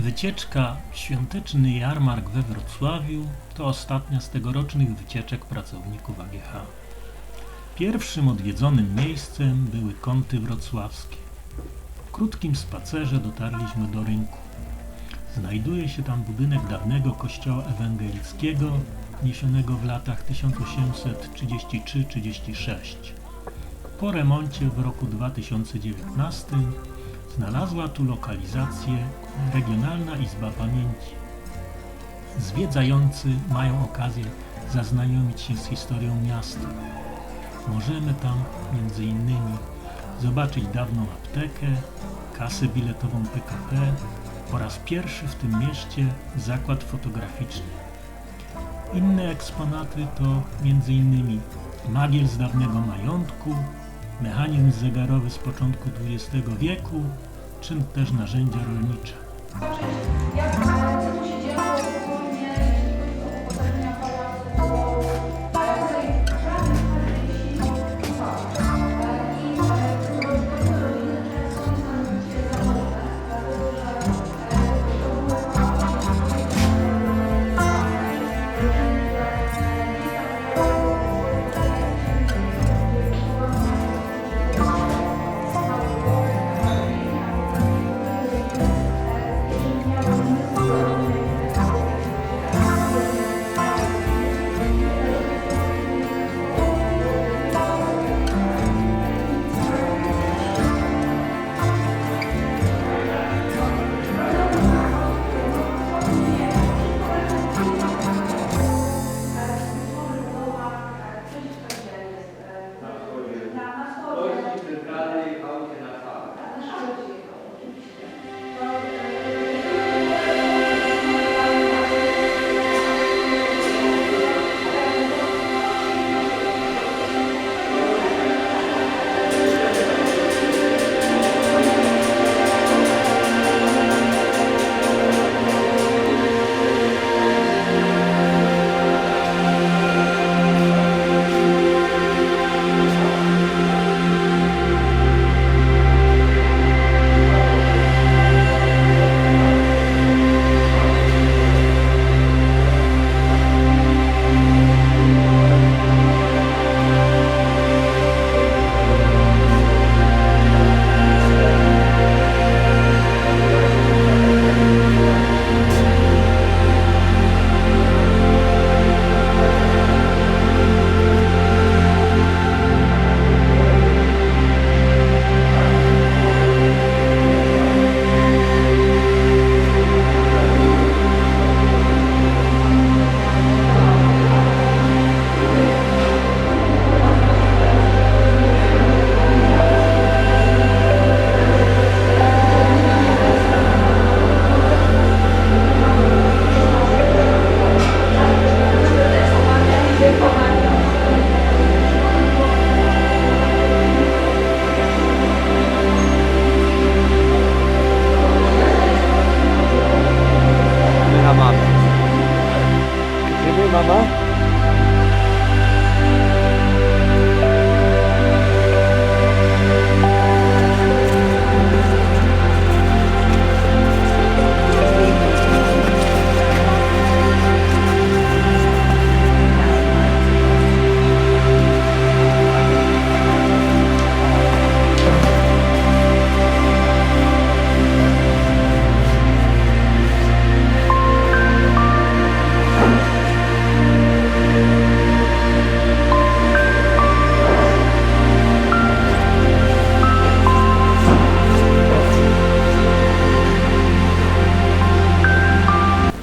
Wycieczka Świąteczny Jarmark we Wrocławiu to ostatnia z tegorocznych wycieczek pracowników AGH. Pierwszym odwiedzonym miejscem były Kąty Wrocławskie. Po krótkim spacerze dotarliśmy do rynku. Znajduje się tam budynek dawnego kościoła ewangelickiego, wniesionego w latach 1833-36. Po remoncie w roku 2019 znalazła tu lokalizację Regionalna Izba Pamięci. Zwiedzający mają okazję zaznajomić się z historią miasta. Możemy tam m.in. zobaczyć dawną aptekę, kasę biletową PKP oraz pierwszy w tym mieście zakład fotograficzny. Inne eksponaty to m.in. magiel z dawnego majątku, mechanizm zegarowy z początku XX wieku, czy też narzędzia rolnicze.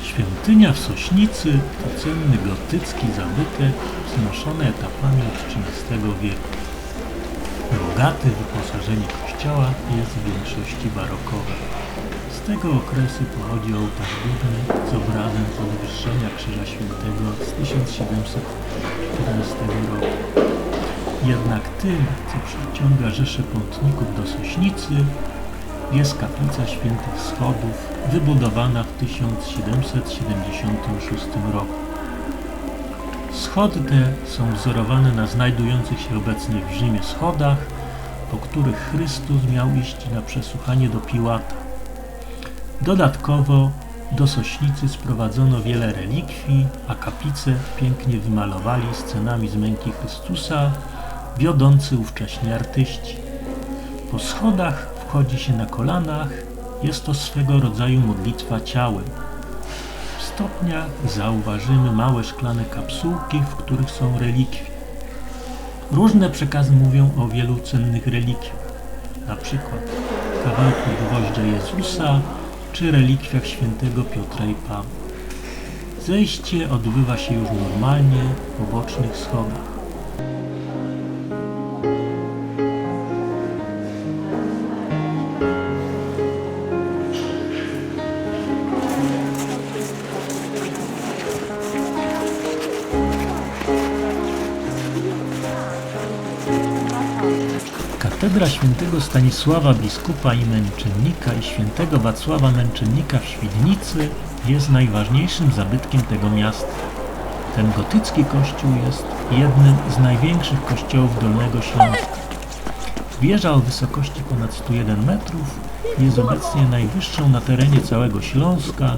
Świątynia w Sośnicy to cenny gotycki zabytek wznoszony etapami od XIII wieku. Bogate wyposażenie kościoła jest w większości barokowe. Z tego okresu pochodzi ołtarz główny z obrazem Podwyższenia Krzyża Świętego z 1714 roku. Jednak tym, co przyciąga rzesze pątników do Sośnicy, jest kaplica Świętych Schodów, wybudowana w 1776 roku. Schody te są wzorowane na znajdujących się obecnie w Rzymie schodach, po których Chrystus miał iść na przesłuchanie do Piłata. Dodatkowo do Sośnicy sprowadzono wiele relikwii, a kaplicę pięknie wymalowali scenami z męki Chrystusa, wiodący ówcześni artyści. Po schodach wchodzi się na kolanach, jest to swego rodzaju modlitwa ciałem. W stopniach zauważymy małe szklane kapsułki, w których są relikwie. Różne przekazy mówią o wielu cennych relikwiach, na przykład kawałku gwoździa Jezusa czy relikwiach świętego Piotra i Pawła. Zejście odbywa się już normalnie po bocznych schodach. Katedra świętego Stanisława Biskupa i Męczennika i świętego Wacława Męczennika w Świdnicy jest najważniejszym zabytkiem tego miasta. Ten gotycki kościół jest jednym z największych kościołów Dolnego Śląska. Wieża o wysokości ponad 101 metrów jest obecnie najwyższą na terenie całego Śląska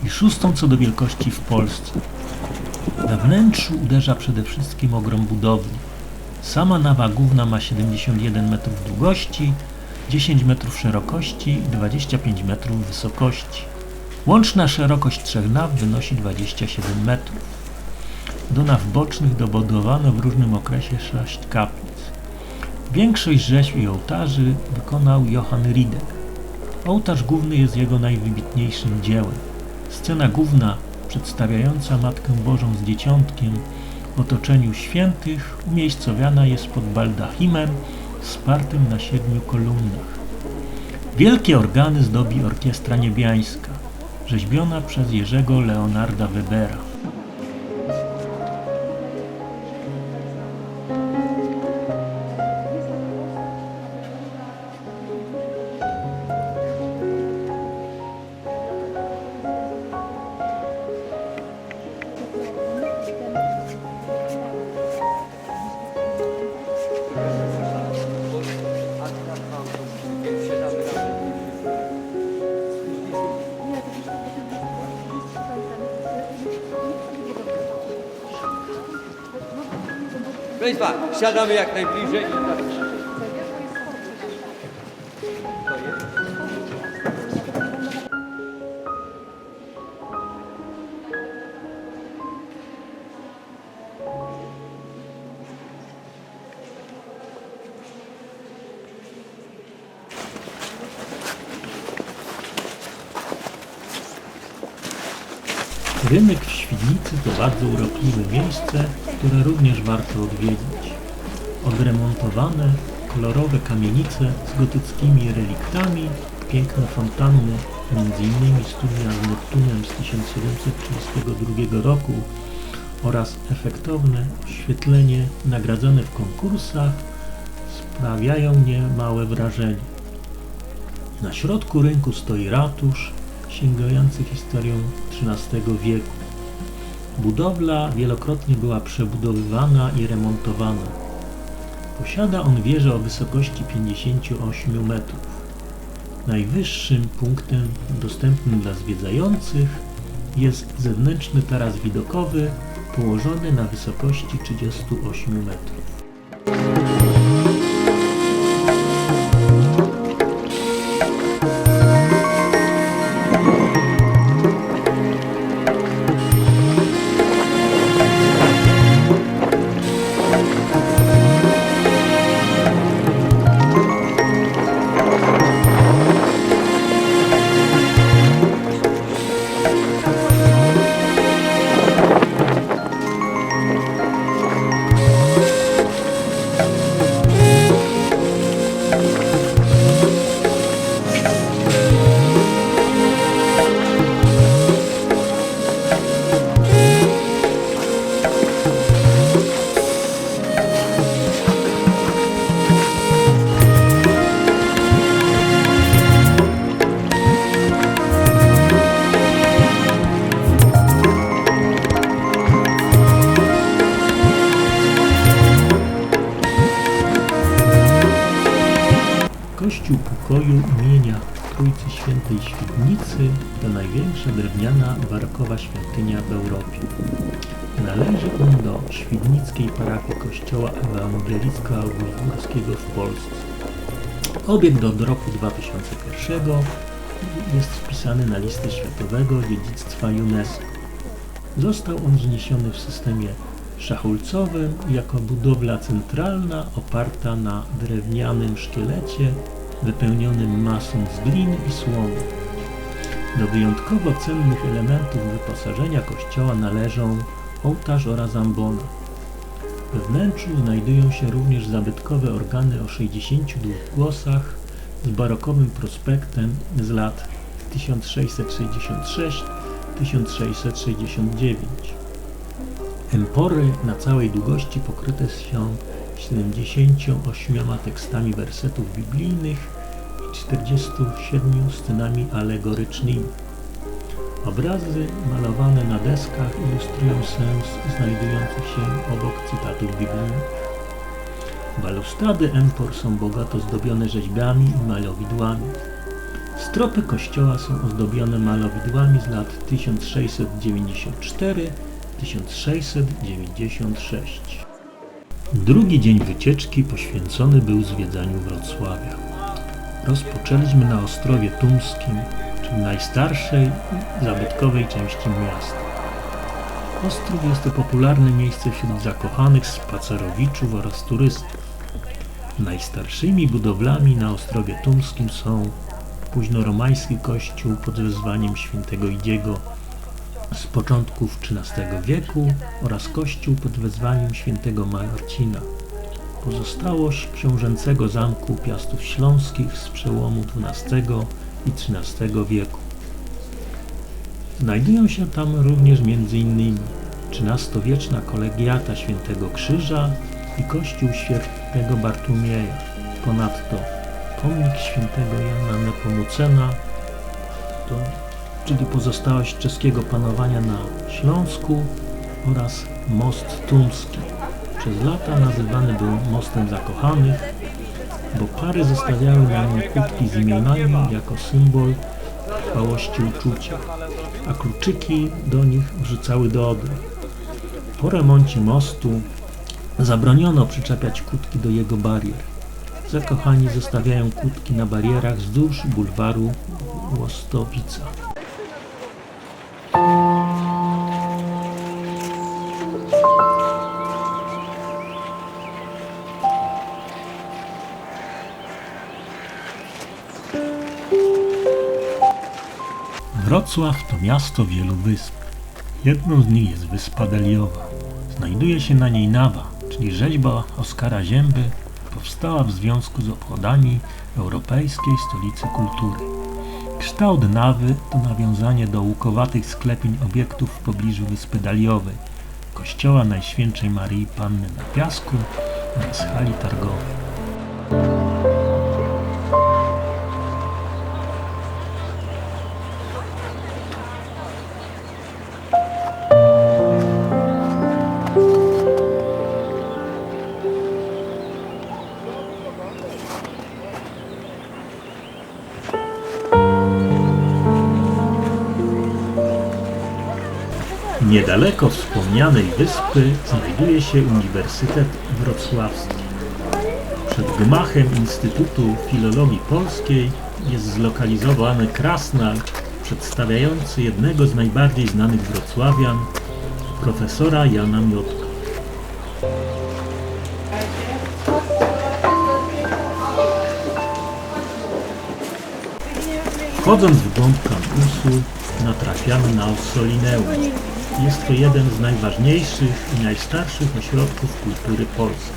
i szóstą co do wielkości w Polsce. We wnętrzu uderza przede wszystkim ogrom budowli. Sama nawa główna ma 71 metrów długości, 10 metrów szerokości i 25 metrów wysokości. Łączna szerokość trzech naw wynosi 27 metrów. Do naw bocznych dobudowano w różnym okresie 6 kaplic. Większość rzeźb i ołtarzy wykonał Johann Rieder. Ołtarz główny jest jego najwybitniejszym dziełem. Scena główna, przedstawiająca Matkę Bożą z Dzieciątkiem w otoczeniu świętych, umiejscowiona jest pod baldachimem wspartym na 7 kolumnach. Wielkie organy zdobi Orkiestra Niebiańska, rzeźbiona przez Jerzego Leonarda Webera. Proszę Państwa, siadamy jak najbliżej. Rynek w Świdnicy to bardzo urokliwe miejsce, które również warto odwiedzić. Odremontowane, kolorowe kamienice z gotyckimi reliktami, piękne fontanny, m.in. studnia z Neptunem z 1732 roku oraz efektowne oświetlenie nagradzane w konkursach sprawiają niemałe wrażenie. Na środku rynku stoi ratusz, sięgający historią XIII wieku. Budowla wielokrotnie była przebudowywana i remontowana. Posiada on wieżę o wysokości 58 metrów. Najwyższym punktem dostępnym dla zwiedzających jest zewnętrzny taras widokowy położony na wysokości 38 metrów. Kościół Pokoju imienia Trójcy Świętej Świdnicy to największa drewniana barokowa świątynia w Europie. Należy on do świdnickiej parafii Kościoła Ewangelicko-Augsburskiego w Polsce. Obiekt od roku 2001 jest wpisany na listę Światowego Dziedzictwa UNESCO. Został on wzniesiony w systemie szachulcowym jako budowla centralna oparta na drewnianym szkielecie wypełnionym masą z gliny i słomy. Do wyjątkowo cennych elementów wyposażenia kościoła należą ołtarz oraz ambona. We wnętrzu znajdują się również zabytkowe organy o 62 głosach z barokowym prospektem z lat 1666-1669. Empory na całej długości pokryte są 78 tekstami wersetów biblijnych i 47 scenami alegorycznymi. Obrazy malowane na deskach ilustrują sens znajdujących się obok cytatów biblijnych. Balustrady empor są bogato zdobione rzeźbami i malowidłami. Stropy kościoła są ozdobione malowidłami z lat 1694-1696. Drugi dzień wycieczki poświęcony był zwiedzaniu Wrocławia. Rozpoczęliśmy na Ostrowie Tumskim, czyli najstarszej zabytkowej części miasta. Ostrów jest to popularne miejsce wśród zakochanych spacerowiczów oraz turystów. Najstarszymi budowlami na Ostrowie Tumskim są późnoromański kościół pod wezwaniem świętego Idziego z początków XIII wieku oraz kościół pod wezwaniem świętego Marcina, pozostałość książęcego zamku Piastów Śląskich z przełomu XII i XIII wieku. Znajdują się tam również m.in. XIII-wieczna kolegiata Świętego Krzyża i kościół Świętego Bartłomieja. Ponadto pomnik Świętego Jana Nepomucena, czyli pozostałość czeskiego panowania na Śląsku, oraz most tumski. Przez lata nazywany był mostem zakochanych, bo pary zostawiały na nim kłódki z imionami jako symbol trwałości uczucia, a kluczyki do nich wrzucały do Odry. Po remoncie mostu zabroniono przyczepiać kłódki do jego barier. Zakochani zostawiają kłódki na barierach wzdłuż bulwaru Łostowica. Wrocław to miasto wielu wysp. Jedną z nich jest wyspa Deliowa. Znajduje się na niej Nawa, czyli rzeźba Oskara Zięby, powstała w związku z obchodami Europejskiej Stolicy Kultury. Kształt Nawy to nawiązanie do łukowatych sklepień obiektów w pobliżu wyspy Deliowej, kościoła Najświętszej Maryi Panny na Piasku oraz hali targowej. Niedaleko wspomnianej wyspy znajduje się Uniwersytet Wrocławski. Przed gmachem Instytutu Filologii Polskiej jest zlokalizowany krasnal przedstawiający jednego z najbardziej znanych wrocławian, profesora Jana Miotka. Wchodząc w głąb kampusu natrafiamy na Ossolineum. Jest to jeden z najważniejszych i najstarszych ośrodków kultury polskiej.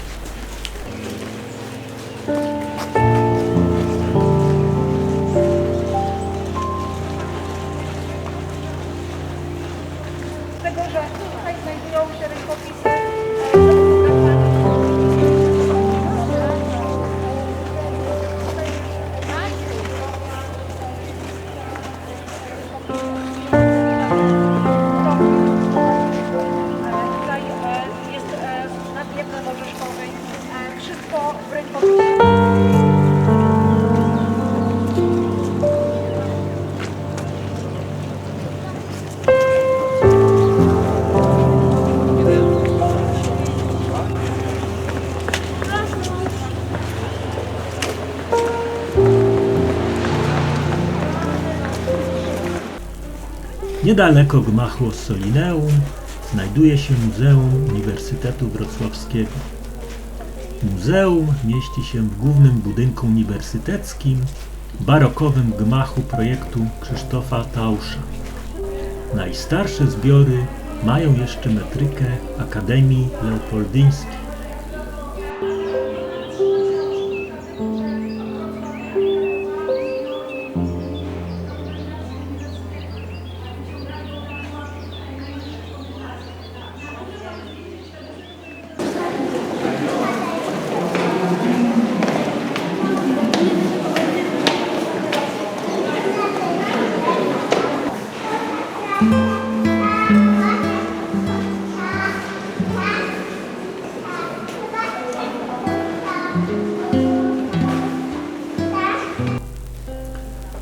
Tego, że tutaj znajdują się rękopisy. Tutaj jest nadniebne Orzeszkowej Niedaleko gmachu Ossolineum znajduje się Muzeum Uniwersytetu Wrocławskiego. Muzeum mieści się w głównym budynku uniwersyteckim, barokowym gmachu projektu Krzysztofa Tausza. Najstarsze zbiory mają jeszcze metrykę Akademii Leopoldyńskiej.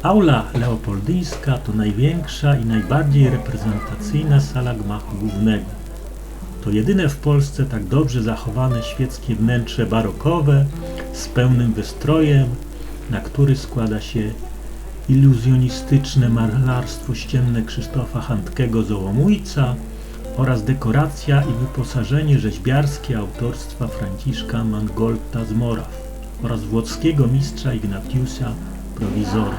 Aula Leopoldyńska to największa i najbardziej reprezentacyjna sala gmachu głównego. To jedyne w Polsce tak dobrze zachowane świeckie wnętrze barokowe z pełnym wystrojem, na który składa się iluzjonistyczne malarstwo ścienne Krzysztofa Handkego z Ołomujca oraz dekoracja i wyposażenie rzeźbiarskie autorstwa Franciszka Mangolta z Moraw oraz włoskiego mistrza Ignatiusa Prowizora.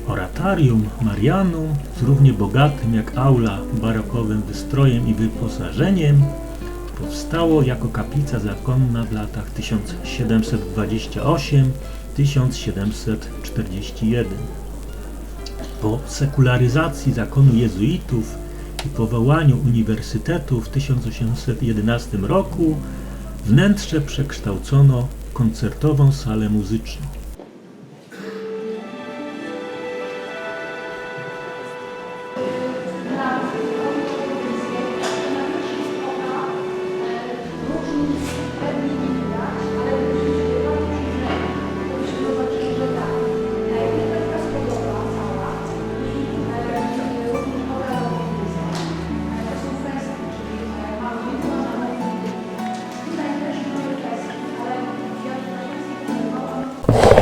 Oratorium Marianum z równie bogatym jak aula barokowym wystrojem i wyposażeniem powstało jako kaplica zakonna w latach 1728-1741. Po sekularyzacji zakonu jezuitów i powołaniu uniwersytetu w 1811 roku wnętrze przekształcono w koncertową salę muzyczną.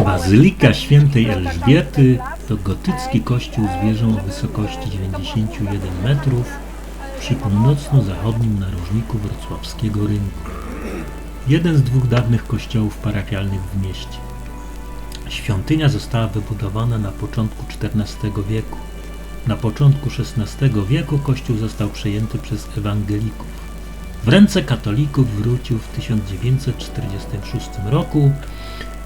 Bazylika Świętej Elżbiety to gotycki kościół z wieżą o wysokości 91 metrów przy północno-zachodnim narożniku wrocławskiego rynku. Jeden z dwóch dawnych kościołów parafialnych w mieście. Świątynia została wybudowana na początku XIV wieku. Na początku XVI wieku kościół został przejęty przez ewangelików. W ręce katolików wrócił w 1946 roku,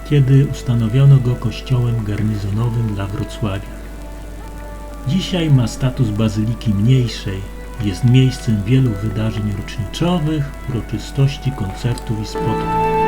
kiedy ustanowiono go kościołem garnizonowym dla Wrocławia. Dzisiaj ma status bazyliki mniejszej, jest miejscem wielu wydarzeń rocznicowych, uroczystości, koncertów i spotkań.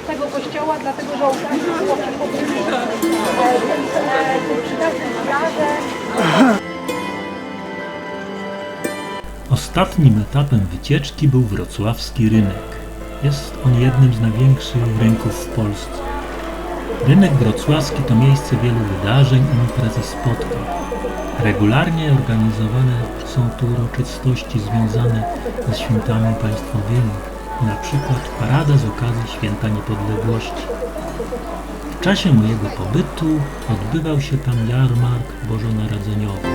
Tego kościoła, dlatego że ołtarz było przy pobliżu. Więc przydatne zbiarze. Ostatnim etapem wycieczki był wrocławski rynek. Jest on jednym z największych rynków w Polsce. Rynek wrocławski to miejsce wielu wydarzeń, imprez i spotkań. Regularnie organizowane są tu uroczystości związane ze świętami państwowymi, na przykład parada z okazji Święta Niepodległości. W czasie mojego pobytu odbywał się tam jarmark bożonarodzeniowy.